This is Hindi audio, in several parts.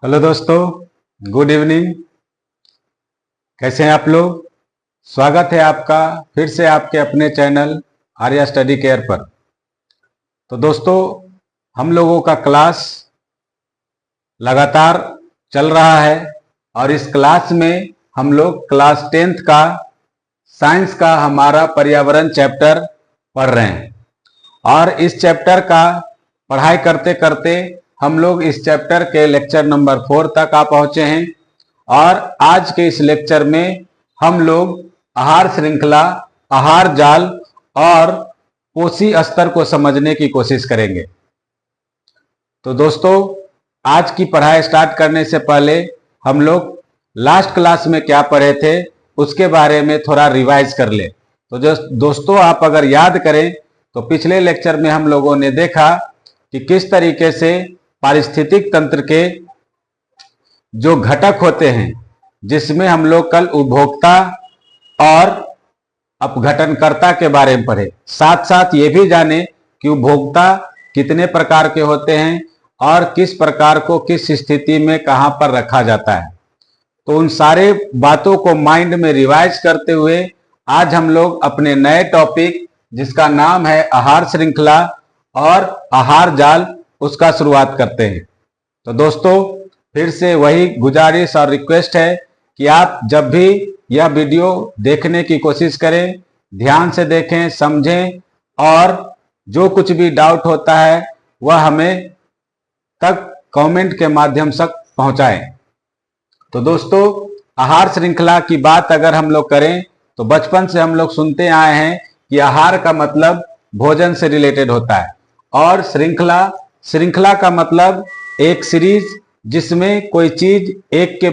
हेलो दोस्तों, गुड इवनिंग। कैसे हैं आप लोग? स्वागत है आपका फिर से आपके अपने चैनल आर्या स्टडी केयर पर। तो दोस्तों, हम लोगों का क्लास लगातार चल रहा है और इस क्लास में हम लोग क्लास 10th का साइंस का हमारा पर्यावरण चैप्टर पढ़ रहे हैं और इस चैप्टर का पढ़ाई करते करते हम लोग इस चैप्टर के लेक्चर नंबर 4 तक आ पहुंचे हैं और आज के इस लेक्चर में हम लोग आहार श्रृंखला, आहार जाल और पोषी स्तर को समझने की कोशिश करेंगे। तो दोस्तों, आज की पढ़ाई स्टार्ट करने से पहले हम लोग लास्ट क्लास में क्या पढ़े थे उसके बारे में थोड़ा रिवाइज कर ले। तो दोस्तों, आप अगर याद करें तो पिछले लेक्चर में हम लोगों ने देखा कि किस तरीके से पारिस्थितिक तंत्र के जो घटक होते हैं, जिसमें हम लोग कल उपभोक्ता और अपघटनकर्ता के बारे में पढ़े, साथ साथ ये भी जाने कि उपभोक्ता कितने प्रकार के होते हैं और किस प्रकार को किस स्थिति में कहां पर रखा जाता है। तो उन सारे बातों को माइंड में रिवाइज करते हुए आज हम लोग अपने नए टॉपिक जिसका नाम है आहार श्रृंखला और आहार जाल, उसका शुरुआत करते हैं। तो दोस्तों, फिर से वही गुजारिश और रिक्वेस्ट है कि आप जब भी यह वीडियो देखने की कोशिश करें, ध्यान से देखें, समझें और जो कुछ भी डाउट होता है वह हमें तक कमेंट के माध्यम से पहुंचाएं। तो दोस्तों, आहार श्रृंखला की बात अगर हम लोग करें तो बचपन से हम लोग सुनते आए हैं कि आहार का मतलब भोजन से रिलेटेड होता है और श्रृंखला का मतलब एक सीरीज जिसमें कोई चीज एक के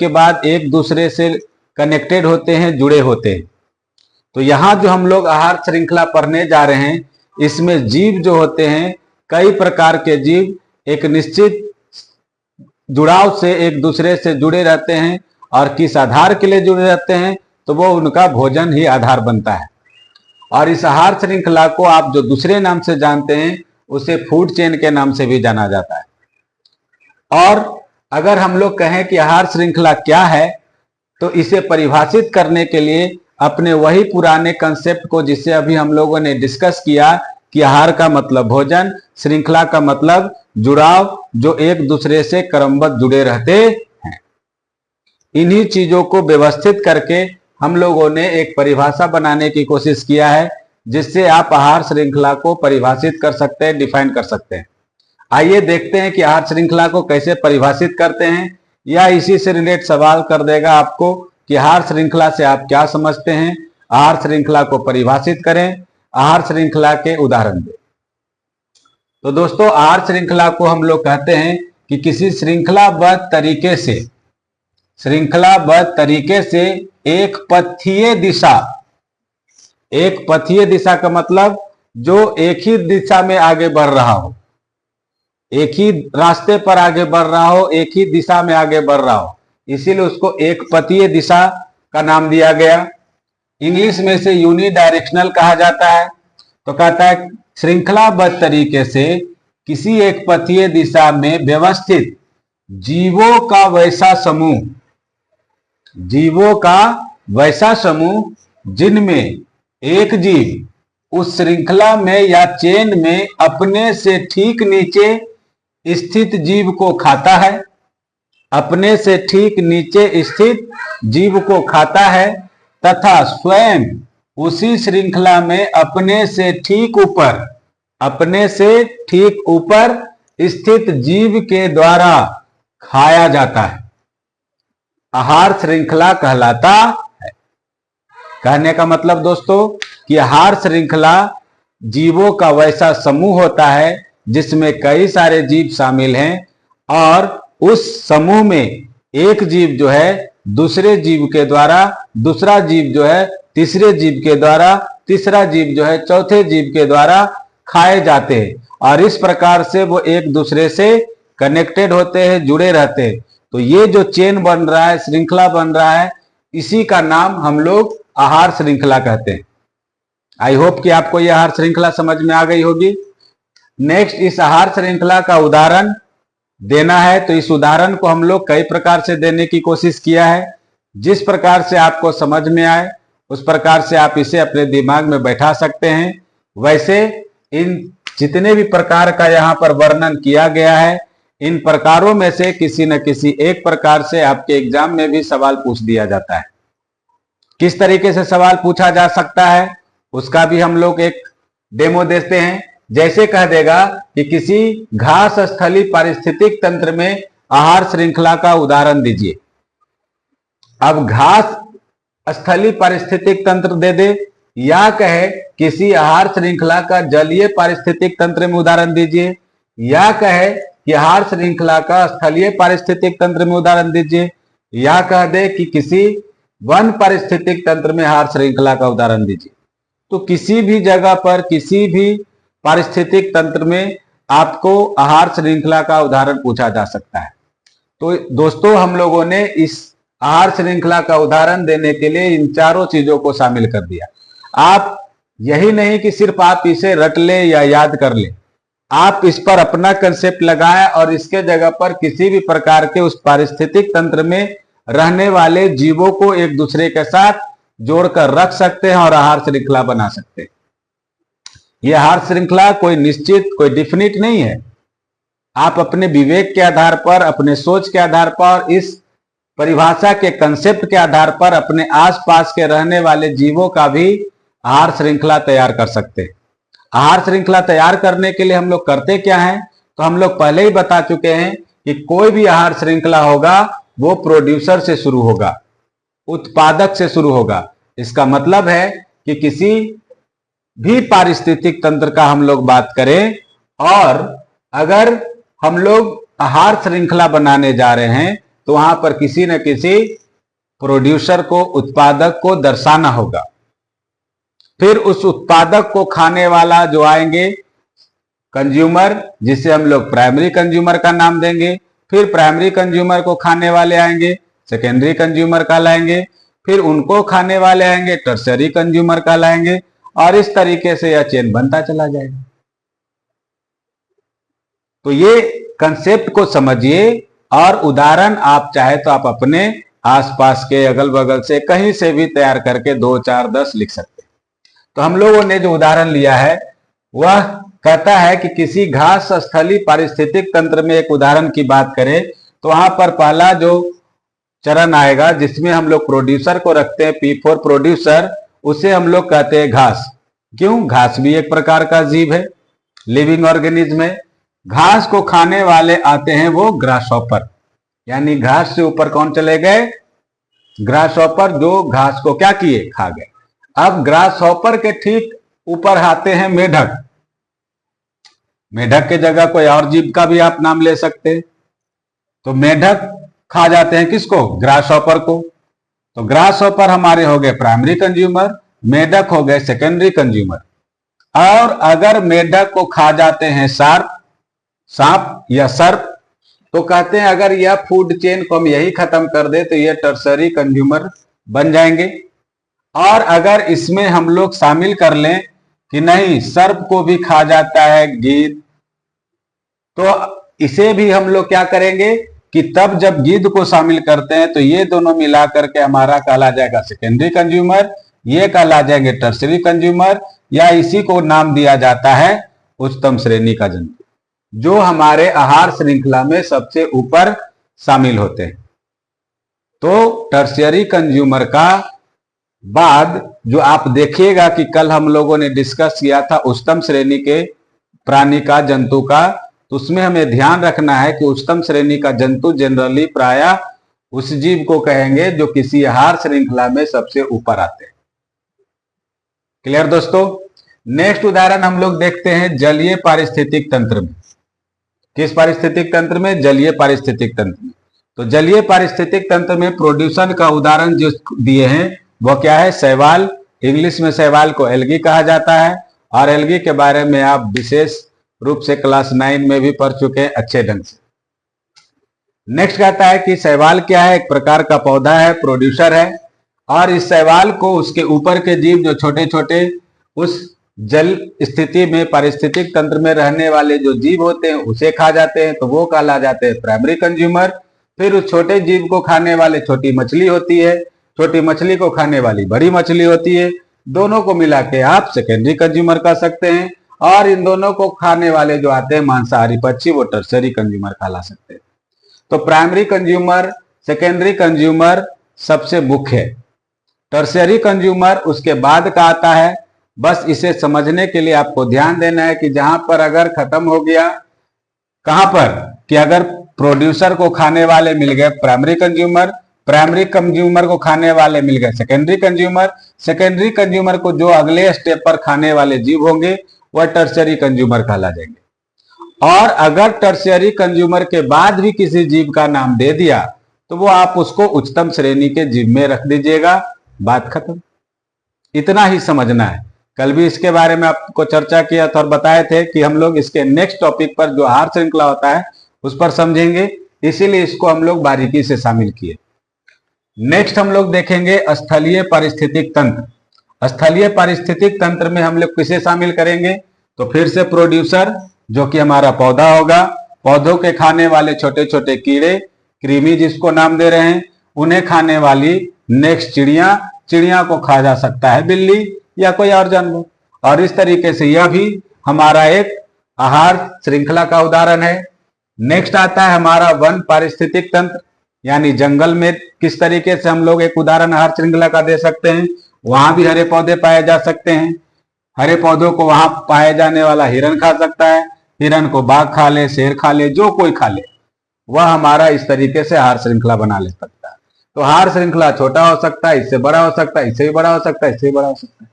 बाद एक दूसरे से कनेक्टेड होते हैं, जुड़े होते हैं। तो यहाँ जो हम लोग आहार श्रृंखला पढ़ने जा रहे हैं, इसमें जीव जो होते हैं, कई प्रकार के जीव एक निश्चित जुड़ाव से एक दूसरे से जुड़े रहते हैं और किस आधार के लिए जुड़े रहते हैं, तो वो उनका भोजन ही आधार बनता है। और इस आहार श्रृंखला को आप जो दूसरे नाम से जानते हैं उसे फूड चेन के नाम से भी जाना जाता है। और अगर हम लोग कहें कि आहार श्रृंखला क्या है, तो इसे परिभाषित करने के लिए अपने वही पुराने कंसेप्ट को, जिसे अभी हम लोगों ने डिस्कस किया कि आहार का मतलब भोजन, श्रृंखला का मतलब जुड़ाव, जो एक दूसरे से क्रमबद्ध जुड़े रहते हैं। इन्हीं चीजों को व्यवस्थित करके हम लोगों ने एक परिभाषा बनाने की कोशिश किया है, जिससे आप आहार श्रृंखला को परिभाषित कर सकते हैं, डिफाइन कर सकते हैं। आइए देखते हैं कि आहार श्रृंखला को कैसे परिभाषित करते हैं, या इसी से रिलेटेड सवाल कर देगा आपको कि आहार श्रृंखला से आप क्या समझते हैं। आहार श्रृंखला को परिभाषित करें, आहार श्रृंखला के उदाहरण दें। तो दोस्तों, आहार श्रृंखला को हम लोग कहते हैं कि किसी श्रृंखलाबद्ध तरीके से एक पथीय दिशा का मतलब जो एक ही दिशा में आगे बढ़ रहा हो, एक ही रास्ते पर आगे बढ़ रहा हो, एक ही दिशा में आगे बढ़ रहा हो, इसीलिए उसको एक पथीय दिशा का नाम दिया गया। इंग्लिश में से यूनिडायरेक्शनल कहा जाता है। तो कहता है श्रृंखलाबद्ध तरीके से किसी एक पथीय दिशा में व्यवस्थित जीवों का वैसा समूह जिनमें एक जीव उस श्रृंखला में या चेन में अपने से ठीक नीचे स्थित जीव को खाता है, तथा स्वयं उसी श्रृंखला में अपने से ठीक ऊपर स्थित जीव के द्वारा खाया जाता है। आहार श्रृंखला कहलाता है। कहने का मतलब दोस्तों कि आहार श्रृंखला जीवों का वैसा समूह होता है जिसमें कई सारे जीव शामिल हैं और उस समूह में एक जीव जो है दूसरे जीव के द्वारा, दूसरा जीव जो है तीसरे जीव के द्वारा, तीसरा जीव जो है चौथे जीव के द्वारा खाए जाते हैं और इस प्रकार से वो एक दूसरे से कनेक्टेड होते हैं, जुड़े रहते हैं। तो ये जो चेन बन रहा है, श्रृंखला बन रहा है, इसी का नाम हम लोग आहार श्रृंखला कहते हैं। आई होप कि आपको यह आहार श्रृंखला समझ में आ गई होगी। नेक्स्ट, इस आहार श्रृंखला का उदाहरण देना है। तो इस उदाहरण को हम लोग कई प्रकार से देने की कोशिश किया है। जिस प्रकार से आपको समझ में आए उस प्रकार से आप इसे अपने दिमाग में बैठा सकते हैं। वैसे इन जितने भी प्रकार का यहाँ पर वर्णन किया गया है, इन प्रकारों में से किसी न किसी एक प्रकार से आपके एग्जाम में भी सवाल पूछ दिया जाता है। किस तरीके से सवाल पूछा जा सकता है उसका भी हम लोग एक डेमो देते हैं। जैसे कह देगा कि किसी घास स्थली पारिस्थितिक तंत्र में आहार श्रृंखला का उदाहरण दीजिए। अब घास स्थली पारिस्थितिक तंत्र दे दे या कहे किसी आहार श्रृंखला का जलीय पारिस्थितिक तंत्र में उदाहरण दीजिए, या कहे कि आहार श्रृंखला का स्थलीय पारिस्थितिक तंत्र में उदाहरण दीजिए, या कह दे कि किसी वन पारिस्थितिक तंत्र में आहार श्रृंखला का उदाहरण दीजिए। तो किसी भी जगह पर किसी भी पारिस्थितिक तंत्र में आपको आहार श्रृंखला का उदाहरण पूछा जा सकता है। तो दोस्तों हम लोगों ने इस आहार श्रृंखला का उदाहरण देने के लिए इन चारों चीजों को शामिल कर दिया। आप यही नहीं कि सिर्फ आप इसे रट ले या याद कर ले, आप इस पर अपना कंसेप्ट लगाएं और इसके जगह पर किसी भी प्रकार के उस पारिस्थितिक तंत्र में रहने वाले जीवों को एक दूसरे के साथ जोड़कर रख सकते हैं और आहार श्रृंखला बना सकते हैं। यह आहार श्रृंखला कोई निश्चित कोई डिफिनिट नहीं है। आप अपने विवेक के आधार पर, अपने सोच के आधार पर, इस परिभाषा के कंसेप्ट के आधार पर अपने आसपास के रहने वाले जीवों का भी आहार श्रृंखला तैयार कर सकते हैं। आहार श्रृंखला तैयार करने के लिए हम लोग करते क्या हैं, तो हम लोग पहले ही बता चुके हैं कि कोई भी आहार श्रृंखला होगा वो प्रोड्यूसर से शुरू होगा, उत्पादक से शुरू होगा। इसका मतलब है कि किसी भी पारिस्थितिक तंत्र का हम लोग बात करें और अगर हम लोग आहार श्रृंखला बनाने जा रहे हैं तो वहां पर किसी न किसी प्रोड्यूसर को, उत्पादक को दर्शाना होगा। फिर उस उत्पादक को खाने वाला जो आएंगे कंज्यूमर, जिसे हम लोग प्राइमरी कंज्यूमर का नाम देंगे। फिर प्राइमरी कंज्यूमर को खाने वाले आएंगे सेकेंडरी कंज्यूमर कहलाएंगे। फिर उनको खाने वाले आएंगे टर्सरी कंज्यूमर कहलाएंगे। और इस तरीके से यह चेन बनता चला जाएगा। तो ये कंसेप्ट को समझिए और उदाहरण आप चाहे तो आप अपने आसपास के अगल बगल से कहीं से भी तैयार करके 2, 4, 10 लिख सकते हैं। तो हम लोगों ने जो उदाहरण लिया है वह कहता है कि किसी घास स्थली पारिस्थितिक तंत्र में एक उदाहरण की बात करें तो वहां पर पहला जो चरण आएगा जिसमें हम लोग प्रोड्यूसर को रखते हैं, P4 प्रोड्यूसर, उसे हम लोग कहते हैं घास। क्यों? घास भी एक प्रकार का जीव है, लिविंग ऑर्गेनिज्म है। घास को खाने वाले आते हैं वो ग्रासहॉपर, यानी घास से ऊपर कौन चले गए? ग्रासहॉपर, जो घास को क्या किए? खा गए। अब ग्रासहॉपर के ठीक ऊपर आते हैं मेढक। मेढक के जगह कोई और जीव का भी आप नाम ले सकते हैं। तो मेढक खा जाते हैं किसको? ग्रासहॉपर को। तो ग्रासहॉपर हमारे हो गए प्राइमरी कंज्यूमर, मेढक हो गए सेकेंडरी कंज्यूमर। और अगर मेढक को खा जाते हैं सांप या सर्प, तो कहते हैं अगर यह फूड चेन को हम यही खत्म कर दे तो यह टर्सरी कंज्यूमर बन जाएंगे। और अगर इसमें हम लोग शामिल कर लें कि नहीं, सर्प को भी खा जाता है गिद्ध, तो इसे भी हम लोग क्या करेंगे कि तब जब गिद्ध को शामिल करते हैं तो ये दोनों मिला करके हमारा कहला जाएगा सेकेंडरी कंज्यूमर, ये कहला जाएंगे टर्सरी कंज्यूमर, या इसी को नाम दिया जाता है उच्चतम श्रेणी का जंतु, जो हमारे आहार श्रृंखला में सबसे ऊपर शामिल होते हैं। तो टर्शियरी कंज्यूमर का बाद जो आप देखिएगा कि कल हम लोगों ने डिस्कस किया था उच्चतम श्रेणी के प्राणी का, जंतु का, तो उसमें हमें ध्यान रखना है कि उच्चतम श्रेणी का जंतु जनरली प्रायः उस जीव को कहेंगे जो किसी आहार श्रृंखला में सबसे ऊपर आते हैं। क्लियर दोस्तों? नेक्स्ट उदाहरण हम लोग देखते हैं जलीय पारिस्थितिक तंत्र में। किस पारिस्थितिक तंत्र में? जलीय पारिस्थितिक तंत्र में। तो जलीय पारिस्थितिक तंत्र में प्रोड्यूसर का उदाहरण जो दिए हैं वह क्या है? शैवाल। इंग्लिश में शैवाल को एल्गी कहा जाता है और एल्गी के बारे में आप विशेष रूप से क्लास 9 में भी पढ़ चुके हैं अच्छे ढंग से। नेक्स्ट कहता है कि शैवाल क्या है? एक प्रकार का पौधा है, प्रोड्यूसर है। और इस शैवाल को उसके ऊपर के जीव जो छोटे छोटे उस जल स्थिति में पारिस्थितिक तंत्र में रहने वाले जो जीव होते हैं उसे खा जाते हैं, तो वो कहला जाते हैं प्राइमरी कंज्यूमर। फिर उस छोटे जीव को खाने वाले छोटी मछली होती है, छोटी मछली को खाने वाली बड़ी मछली होती है, दोनों को मिला के आप सेकेंडरी कंज्यूमर कह सकते हैं। और इन दोनों को खाने वाले जो आते हैं मांसाहारी पक्षी, वो टर्सरी कंज्यूमर कहला सकते हैं। तो प्राइमरी कंज्यूमर, सेकेंडरी कंज्यूमर सबसे मुख्य है। टर्सरी कंज्यूमर उसके बाद का आता है। बस इसे समझने के लिए आपको ध्यान देना है कि जहां पर अगर खत्म हो गया, कहां पर, कि अगर प्रोड्यूसर को खाने वाले मिल गए प्राइमरी कंज्यूमर, प्राइमरी कंज्यूमर को खाने वाले मिल गए सेकेंडरी कंज्यूमर, सेकेंडरी कंज्यूमर को जो अगले स्टेप पर खाने वाले जीव होंगे वह टर्सरी कंज्यूमर कहला जाएंगे। और अगर टर्सरी कंज्यूमर के बाद भी किसी जीव का नाम दे दिया तो वो आप उसको उच्चतम श्रेणी के जीव में रख दीजिएगा, बात खत्म। इतना ही समझना है। कल भी इसके बारे में आपको चर्चा किया था और बताए थे कि हम लोग इसके नेक्स्ट टॉपिक पर जो आहार श्रृंखला होता है उस पर समझेंगे, इसीलिए इसको हम लोग बारीकी से शामिल किए। नेक्स्ट हम लोग देखेंगे स्थलीय पारिस्थितिक तंत्र। स्थलीय पारिस्थितिक तंत्र में हम लोग किसे शामिल करेंगे, तो फिर से प्रोड्यूसर जो कि हमारा पौधा होगा, पौधों के खाने वाले छोटे छोटे कीड़े, कृमि जिसको नाम दे रहे हैं, उन्हें खाने वाली नेक्स्ट चिड़िया, चिड़िया को खा जा सकता है बिल्ली या कोई और जानवर। और इस तरीके से यह भी हमारा एक आहार श्रृंखला का उदाहरण है। नेक्स्ट आता है हमारा वन पारिस्थितिक तंत्र, यानी जंगल में किस तरीके से हम लोग एक उदाहरण आहार श्रृंखला का दे सकते हैं। वहां भी हरे पौधे पाए जा सकते हैं। हरे पौधों को वहां पाए जाने वाला हिरन खा सकता है, हिरन को बाघ खा ले, शेर खा ले, जो कोई खा ले, वह हमारा इस तरीके से आहार श्रृंखला बना ले सकता है। तो आहार श्रृंखला छोटा हो सकता है, इससे बड़ा हो सकता है, इससे भी बड़ा हो सकता है, इससे भी बड़ा हो सकता है।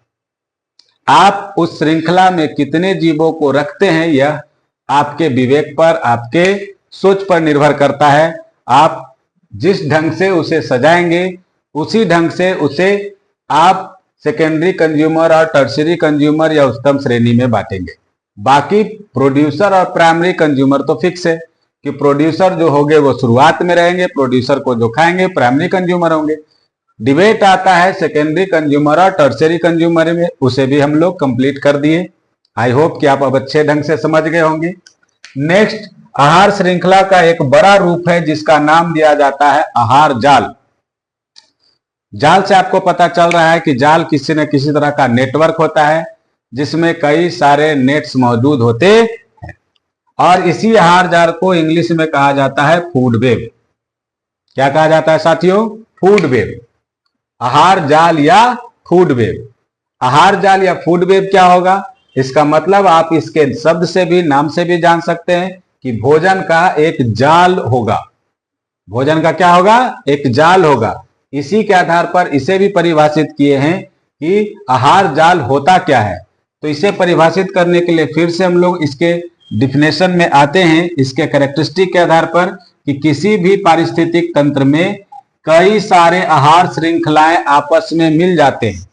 आप उस श्रृंखला में कितने जीवों को रखते हैं यह आपके विवेक पर, आपके सोच पर निर्भर करता है। आप जिस ढंग से उसे सजाएंगे उसी ढंग से उसे आप सेकेंडरी कंज्यूमर और टर्सरी कंज्यूमर या उच्चतम श्रेणी में बांटेंगे। बाकी प्रोड्यूसर और प्राइमरी कंज्यूमर तो फिक्स है कि प्रोड्यूसर जो होंगे वो शुरुआत में रहेंगे, प्रोड्यूसर को जो खाएंगे प्राइमरी कंज्यूमर होंगे। डिबेट आता है सेकेंडरी कंज्यूमर और टर्सरी कंज्यूमर में, उसे भी हम लोग कंप्लीट कर दिए। आई होप कि आप अब अच्छे ढंग से समझ गए होंगे। नेक्स्ट आहार श्रृंखला का एक बड़ा रूप है जिसका नाम दिया जाता है आहार जाल। जाल से आपको पता चल रहा है कि जाल किसी न किसी तरह का नेटवर्क होता है जिसमें कई सारे नेट्स मौजूद होते हैं। और इसी आहार जाल को इंग्लिश में कहा जाता है फूड वेब। क्या कहा जाता है साथियों? Food web. आहार जाल या फूड वेब। आहार जाल या फूड वेब क्या होगा? इसका मतलब आप इसके शब्द से भी, नाम से भी जान सकते हैं कि भोजन का एक जाल होगा। भोजन का क्या होगा? एक जाल होगा। इसी के आधार पर इसे भी परिभाषित किए हैं कि आहार जाल होता क्या है। तो इसे परिभाषित करने के लिए फिर से हम लोग इसके डिफिनेशन में आते हैं, इसके कैरेक्टरिस्टिक के आधार पर, कि किसी भी पारिस्थितिक तंत्र में कई सारे आहार श्रृंखलाएं आपस में मिल जाते हैं।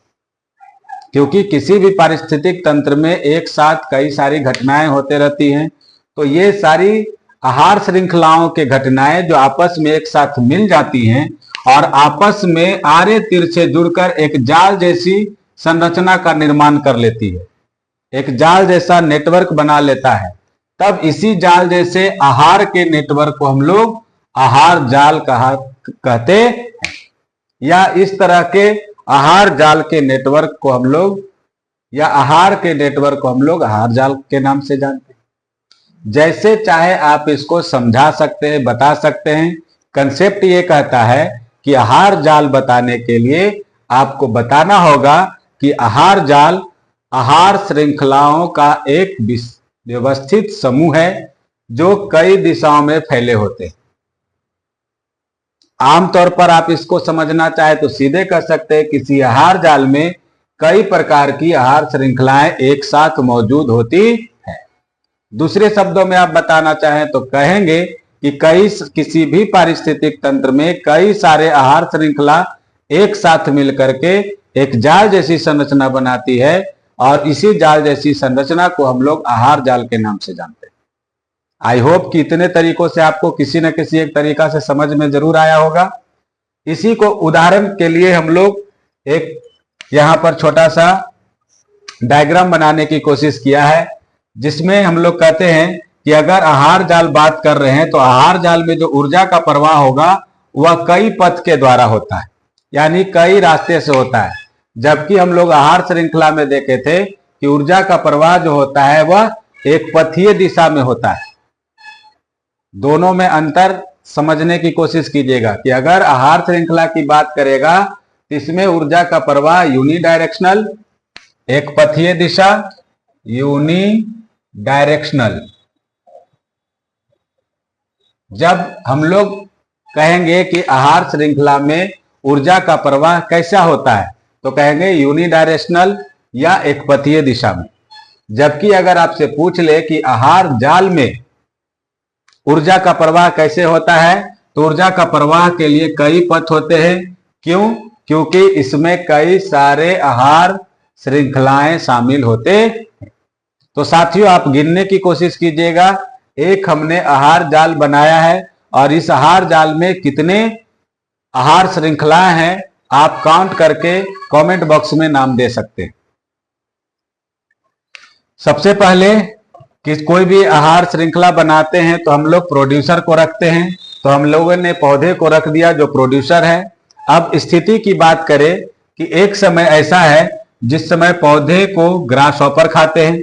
क्योंकि किसी भी पारिस्थितिक तंत्र में एक साथ कई सारी घटनाएं होते रहती हैं, तो ये सारी आहार श्रृंखलाओं के घटनाएं जो आपस में एक साथ मिल जाती हैं और आपस में आरे तिरछे जुड़कर एक जाल जैसी संरचना का निर्माण कर लेती है, एक जाल जैसा नेटवर्क बना लेता है, तब इसी जाल जैसे आहार के नेटवर्क को हम लोग आहार जाल कहते हैं। या इस तरह के आहार जाल के नेटवर्क को हम लोग, या आहार के नेटवर्क को हम लोग आहार जाल के नाम से जानते हैं। जैसे चाहे आप इसको समझा सकते हैं, बता सकते हैं। कंसेप्ट ये कहता है कि आहार जाल बताने के लिए आपको बताना होगा कि आहार जाल आहार श्रृंखलाओं का एक व्यवस्थित समूह है जो कई दिशाओं में फैले होते हैं। आमतौर पर आप इसको समझना चाहे तो सीधे कह सकते हैं किसी आहार जाल में कई प्रकार की आहार श्रृंखलाएं एक साथ मौजूद होती है। दूसरे शब्दों में आप बताना चाहें तो कहेंगे कि किसी भी पारिस्थितिक तंत्र में कई सारे आहार श्रृंखला एक साथ मिलकर के एक जाल जैसी संरचना बनाती है और इसी जाल जैसी संरचना को हम लोग आहार जाल के नाम से जानते हैं। आई होप कि इतने तरीकों से आपको किसी न किसी एक तरीका से समझ में जरूर आया होगा। इसी को उदाहरण के लिए हम लोग एक यहां पर छोटा सा डायग्राम बनाने की कोशिश किया है, जिसमें हम लोग कहते हैं कि अगर आहार जाल बात कर रहे हैं तो आहार जाल में जो ऊर्जा का प्रवाह होगा वह कई पथ के द्वारा होता है, यानी कई रास्ते से होता है। जबकि हम लोग आहार श्रृंखला में देखे थे कि ऊर्जा का प्रवाह जो होता है वह एक पथीय दिशा में होता है। दोनों में अंतर समझने की कोशिश कीजिएगा कि अगर आहार श्रृंखला की बात करेगा तो इसमें ऊर्जा का प्रवाह यूनिडायरेक्शनल, एक पथीय दिशा, यूनिडायरेक्शनल। जब हम लोग कहेंगे कि आहार श्रृंखला में ऊर्जा का प्रवाह कैसा होता है तो कहेंगे यूनिडायरेक्शनल या एक पथीय दिशा में। जबकि अगर आपसे पूछ ले कि आहार जाल में ऊर्जा का प्रवाह कैसे होता है तो ऊर्जा का प्रवाह के लिए कई पथ होते हैं। क्यों? क्योंकि इसमें कई सारे आहार श्रृंखलाएं शामिल होते हैं। तो साथियों, आप गिनने की कोशिश कीजिएगा, एक हमने आहार जाल बनाया है और इस आहार जाल में कितने आहार श्रृंखलाएं हैं आप काउंट करके कमेंट बॉक्स में नाम दे सकते हैं। सबसे पहले कि कोई भी आहार श्रृंखला बनाते हैं तो हम लोग प्रोड्यूसर को रखते हैं, तो हम लोगों ने पौधे को रख दिया जो प्रोड्यूसर है। अब स्थिति की बात करें कि एक समय ऐसा है जिस समय पौधे को ग्रास हॉपर खाते हैं,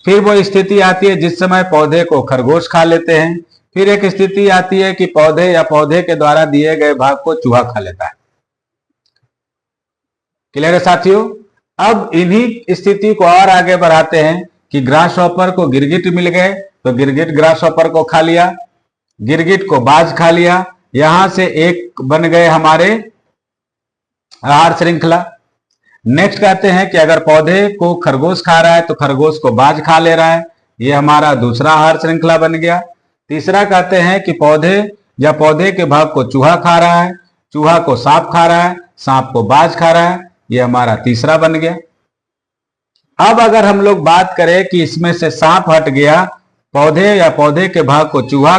फिर वो स्थिति आती है जिस समय पौधे को खरगोश खा लेते हैं, फिर एक स्थिति आती है कि पौधे या पौधे के द्वारा दिए गए भाग को चूहा खा लेता है। क्लियर है साथियों? अब इन्हीं स्थिति को और आगे बढ़ाते हैं कि ग्रास हॉपर को गिरगिट मिल गए तो गिरगिट ग्रास हॉपर को खा लिया, गिरगिट को बाज खा लिया, यहां से एक बन गए हमारे आहार श्रृंखला। नेक्स्ट कहते हैं कि अगर पौधे को खरगोश खा रहा है तो खरगोश को बाज खा ले रहा है, ये हमारा दूसरा आहार श्रृंखला बन गया। तीसरा कहते हैं कि पौधे या पौधे के भाग को चूहा खा रहा है, चूहा को सांप खा रहा है, सांप को बाज खा रहा है, ये हमारा तीसरा बन गया। अब अगर हम लोग बात करें कि इसमें से सांप हट गया, पौधे या पौधे के भाग को चूहा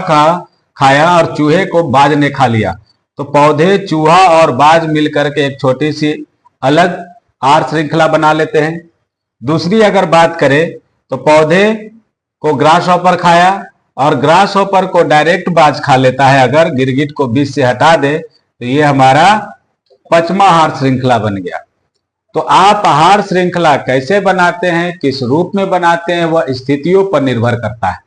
खाया और चूहे को बाज ने खा लिया, तो पौधे, चूहा और बाज मिलकर के एक छोटी सी अलग आहार श्रृंखला बना लेते हैं। दूसरी अगर बात करें तो पौधे को ग्रास हॉपर खाया और ग्रास हॉपर को डायरेक्ट बाज खा लेता है, अगर गिरगिट को बीच से हटा दे तो ये हमारा पांचवा आहार श्रृंखला बन गया। तो आप आहार श्रृंखला कैसे बनाते हैं, किस रूप में बनाते हैं, वह स्थितियों पर निर्भर करता है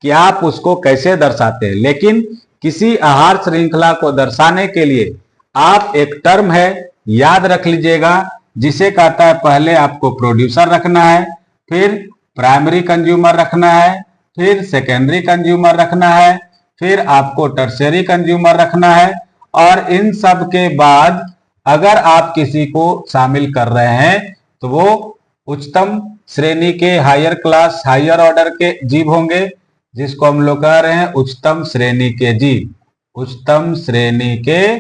कि आप उसको कैसे दर्शाते हैं। लेकिन किसी आहार श्रृंखला को दर्शाने के लिए आप एक टर्म है, याद रख लीजिएगा, जिसे कहता है पहले आपको प्रोड्यूसर रखना है, फिर प्राइमरी कंज्यूमर रखना है, फिर सेकेंडरी कंज्यूमर रखना है, फिर आपको टर्शियरी कंज्यूमर रखना है, और इन सब के बाद अगर आप किसी को शामिल कर रहे हैं तो वो उच्चतम श्रेणी के, हायर क्लास, हायर ऑर्डर के जीव होंगे, जिसको हम लोग कह रहे हैं उच्चतम श्रेणी के जीव, उच्चतम श्रेणी के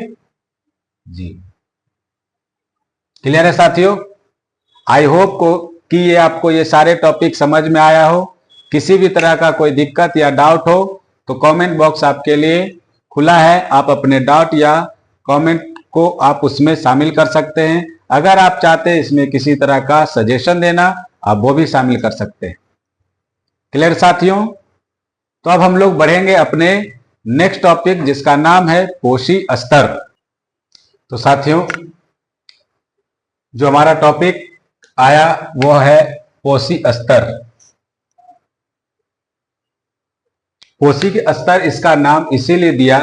जीव। क्लियर है साथियों? आई होप को कि ये आपको ये सारे टॉपिक समझ में आया हो। किसी भी तरह का कोई दिक्कत या डाउट हो तो कमेंट बॉक्स आपके लिए खुला है, आप अपने डाउट या कमेंट को आप उसमें शामिल कर सकते हैं। अगर आप चाहते हैं इसमें किसी तरह का सजेशन देना, आप वो भी शामिल कर सकते हैं। क्लियर साथियों? तो अब हम लोग बढ़ेंगे अपने नेक्स्ट टॉपिक, जिसका नाम है पोषी स्तर। तो साथियों, जो हमारा टॉपिक आया वो है पोषी स्तर। पोषी स्तर इसका नाम इसीलिए दिया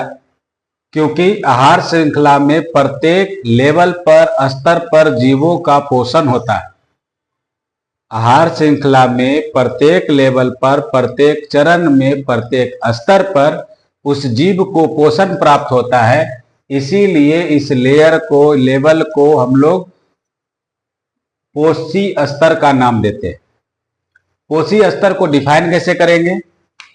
क्योंकि आहार श्रृंखला में प्रत्येक लेवल पर, स्तर पर जीवों का पोषण होता है। आहार श्रृंखला में प्रत्येक लेवल पर, प्रत्येक चरण में, प्रत्येक स्तर पर उस जीव को पोषण प्राप्त होता है। इसीलिए इस लेयर को, लेवल को हम लोग पोषी स्तर का नाम देते हैं। पोषी स्तर को डिफाइन कैसे करेंगे?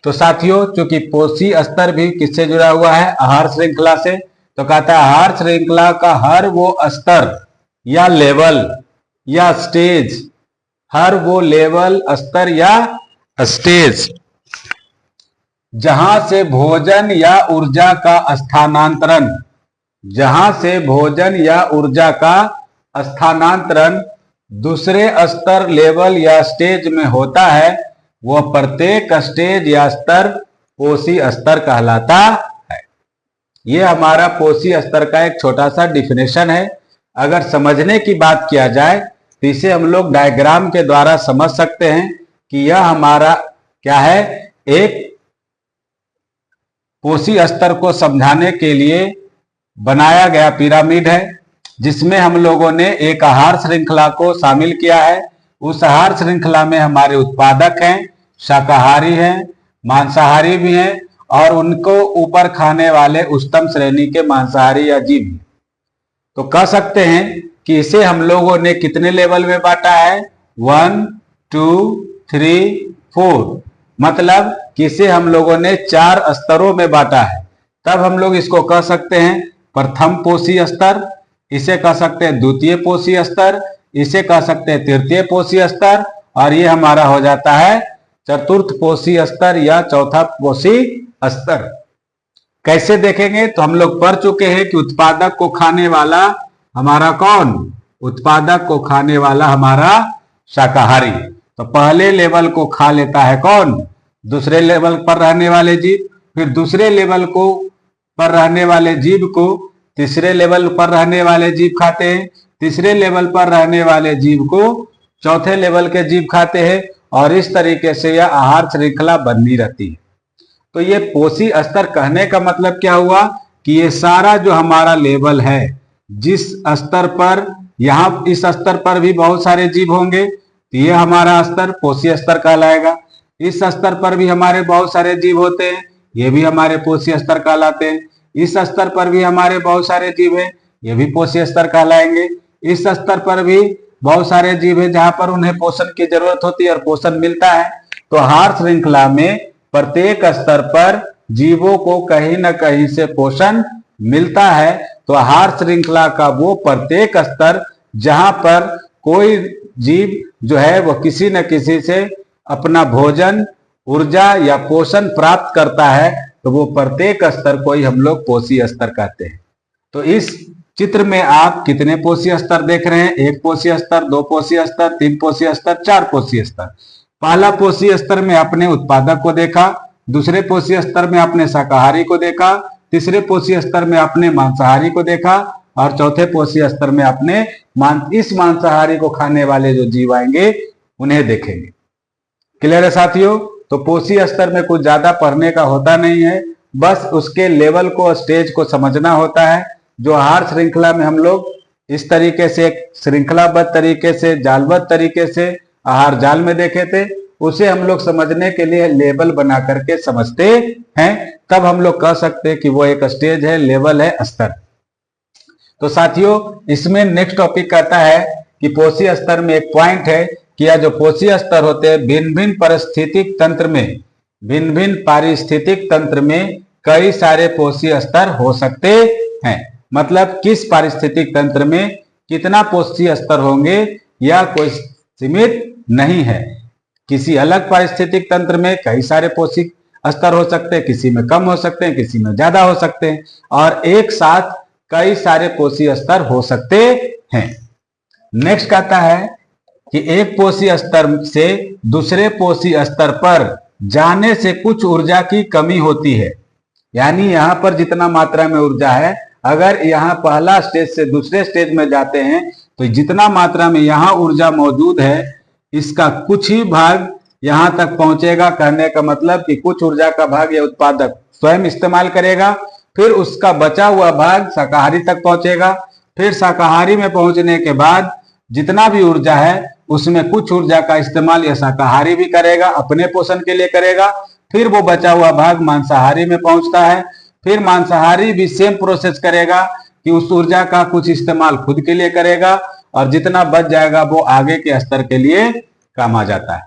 तो साथियों, चूंकि पोषी स्तर भी किससे जुड़ा हुआ है? आहार श्रृंखला से। तो कहता है आहार श्रृंखला का हर वो स्तर या लेवल या स्टेज, हर वो लेवल, स्तर या स्टेज जहां से भोजन या ऊर्जा का स्थानांतरण, जहां से भोजन या ऊर्जा का स्थानांतरण दूसरे स्तर लेवल या स्टेज में होता है, वह प्रत्येक स्टेज या स्तर पोषी स्तर कहलाता है। यह हमारा पोषी स्तर का एक छोटा सा डिफिनेशन है। अगर समझने की बात किया जाए तो इसे हम लोग डायग्राम के द्वारा समझ सकते हैं कि यह हमारा क्या है, एक पोषी स्तर को समझाने के लिए बनाया गया पिरामिड है, जिसमें हम लोगों ने एक आहार श्रृंखला को शामिल किया है। उस आहार श्रृंखला में हमारे उत्पादक हैं, शाकाहारी हैं, मांसाहारी भी हैं और उनको ऊपर खाने वाले उच्चतम श्रेणी के मांसाहारी या जीव हैं। तो कह सकते हैं कि इसे हम लोगों ने कितने लेवल में बांटा है, 1 2 3 4, मतलब कि इसे हम लोगों ने 4 स्तरों में बांटा है। तब हम लोग इसको कह सकते हैं प्रथम पोषी स्तर, इसे कह सकते हैं द्वितीय पोषी स्तर, इसे कह सकते हैं तृतीय पोषी स्तर और ये हमारा हो जाता है चतुर्थ पोषी स्तर या चौथा पोषी स्तर। कैसे देखेंगे तो हम लोग पढ़ चुके हैं कि उत्पादक को खाने वाला हमारा कौन, उत्पादक को खाने वाला हमारा शाकाहारी। तो पहले लेवल को खा लेता है कौन, दूसरे लेवल पर रहने वाले जीव, फिर दूसरे लेवल को पर रहने वाले जीव को तीसरे लेवल पर रहने वाले जीव खाते हैं, तीसरे लेवल पर रहने वाले जीव को चौथे लेवल के जीव खाते हैं और इस तरीके से यह आहार श्रृंखला बनती रहती है। तो ये पोषी स्तर कहने का मतलब क्या हुआ कि ये सारा जो हमारा लेवल है, जिस स्तर पर यहाँ इस स्तर पर भी बहुत सारे जीव होंगे तो ये हमारा स्तर पोषी स्तर कहलाएगा। इस स्तर पर भी हमारे बहुत सारे जीव होते हैं, ये भी हमारे पोषी स्तर कहलाते हैं। इस स्तर पर भी हमारे बहुत सारे जीव हैं, ये भी पोषी स्तर कहलाएंगे। इस स्तर पर भी बहुत सारे जीव हैं जहां पर उन्हें पोषण की जरूरत होती है और पोषण मिलता है। तो आहार श्रृंखला में प्रत्येक स्तर पर जीवों को कहीं न कहीं से पोषण मिलता है। तो आहार श्रृंखला का वो प्रत्येक स्तर जहां पर कोई जीव जो है वो किसी न किसी से अपना भोजन, ऊर्जा या पोषण प्राप्त करता है, तो वो प्रत्येक स्तर को ही हम लोग पोषी स्तर कहते हैं। तो इस चित्र में आप कितने पोषी स्तर देख रहे हैं, 1 पोषी स्तर, 2 पोषी स्तर, 3 पोषी स्तर, 4 पोषी स्तर। पहला पोषी स्तर में आपने उत्पादक को देखा, दूसरे पोषी स्तर में आपने शाकाहारी को देखा, तीसरे पोषी स्तर में आपने मांसाहारी को देखा और चौथे पोषी स्तर में आपने इस मांसाहारी को खाने वाले जो जीव आएंगे उन्हें देखेंगे। क्लियर है साथियों? तो पोषी स्तर में कुछ ज्यादा पढ़ने का होता नहीं है, बस उसके लेवल को, स्टेज को समझना होता है। जो आहार श्रृंखला में हम लोग इस तरीके से श्रृंखलाबद्ध तरीके से, जालबद्ध तरीके से आहार जाल में देखे थे, उसे हम लोग समझने के लिए लेवल बना करके समझते हैं। तब हम लोग कह सकते हैं कि वो एक स्टेज है, लेवल है, स्तर। तो साथियों, इसमें नेक्स्ट टॉपिक कहता है कि पोषी स्तर में एक पॉइंट है कि यह जो पोषी स्तर होते हैं भिन्न भिन्न पारिस्थितिक तंत्र में, भिन्न भिन्न पारिस्थितिक तंत्र में कई सारे पोषी स्तर हो सकते हैं। मतलब किस पारिस्थितिक तंत्र में कितना पोषी स्तर होंगे या कोई सीमित नहीं है। किसी अलग पारिस्थितिक तंत्र में कई सारे पोषी स्तर हो सकते हैं, किसी में कम हो सकते हैं, किसी में ज्यादा हो सकते हैं और एक साथ कई सारे पोषी स्तर हो सकते हैं। नेक्स्ट कहता है कि एक पोषी स्तर से दूसरे पोषी स्तर पर जाने से कुछ ऊर्जा की कमी होती है। यानी यहाँ पर जितना मात्रा में ऊर्जा है, अगर यहाँ पहला स्टेज से दूसरे स्टेज में जाते हैं तो जितना मात्रा में यहाँ ऊर्जा मौजूद है, इसका कुछ ही भाग यहाँ तक पहुंचेगा। कहने का मतलब कि कुछ ऊर्जा का भाग यह उत्पादक स्वयं इस्तेमाल करेगा, फिर उसका बचा हुआ भाग शाकाहारी तक पहुंचेगा, फिर शाकाहारी में पहुंचने के बाद जितना भी ऊर्जा है उसमें कुछ ऊर्जा का इस्तेमाल यह शाकाहारी भी करेगा, अपने पोषण के लिए करेगा, फिर वो बचा हुआ भाग मांसाहारी में पहुंचता है, फिर मांसाहारी भी सेम प्रोसेस करेगा कि उस ऊर्जा का कुछ इस्तेमाल खुद के लिए करेगा और जितना बच जाएगा वो आगे के स्तर के लिए काम आ जाता है।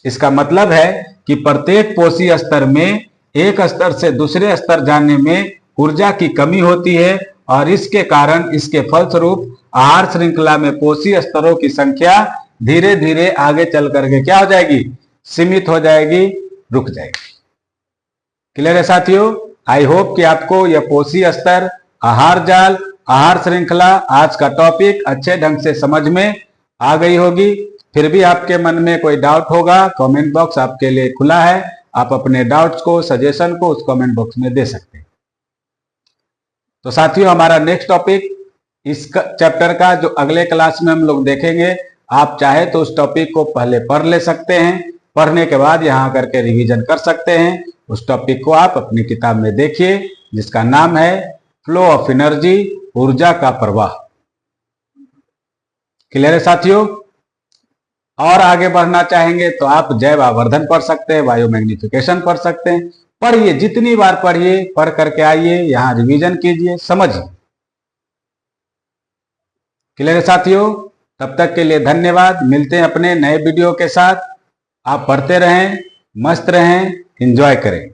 इसका मतलब है कि प्रत्येक पोषी स्तर में एक स्तर से दूसरे स्तर जाने में ऊर्जा की कमी होती है और इसके कारण, इसके फलस्वरूप आहार श्रृंखला में पोषी स्तरों की संख्या धीरे धीरे आगे चल करके क्या हो जाएगी, सीमित हो जाएगी, रुक जाएगी। क्लियर है साथियों? आई होप कि आपको यह पोषी स्तर, आहार जाल, आहार श्रृंखला आज का टॉपिक अच्छे ढंग से समझ में आ गई होगी। फिर भी आपके मन में कोई डाउट होगा, कमेंट बॉक्स आपके लिए खुला है, आप अपने डाउट्स को, सजेशन को उस कमेंट बॉक्स में दे सकते हैं। तो साथियों, हमारा नेक्स्ट टॉपिक इस चैप्टर का जो अगले क्लास में हम लोग देखेंगे, आप चाहे तो उस टॉपिक को पहले पढ़ ले सकते हैं, पढ़ने के बाद यहाँ करके रिवीजन कर सकते हैं। उस टॉपिक को आप अपनी किताब में देखिए, जिसका नाम है फ्लो ऑफ एनर्जी, ऊर्जा का प्रवाह। क्लियर है साथियों? और आगे बढ़ना चाहेंगे तो आप जैव आवर्धन पढ़ सकते हैं, बायोमैग्निफिकेशन पढ़ सकते हैं। पढ़िए, जितनी बार पढ़िए, पढ़ करके आइए, यहां रिवीजन कीजिए, समझिए। क्लियर है साथियों? तब तक के लिए धन्यवाद। मिलते हैं अपने नए वीडियो के साथ। आप पढ़ते रहें, मस्त रहें, एंजॉय करें।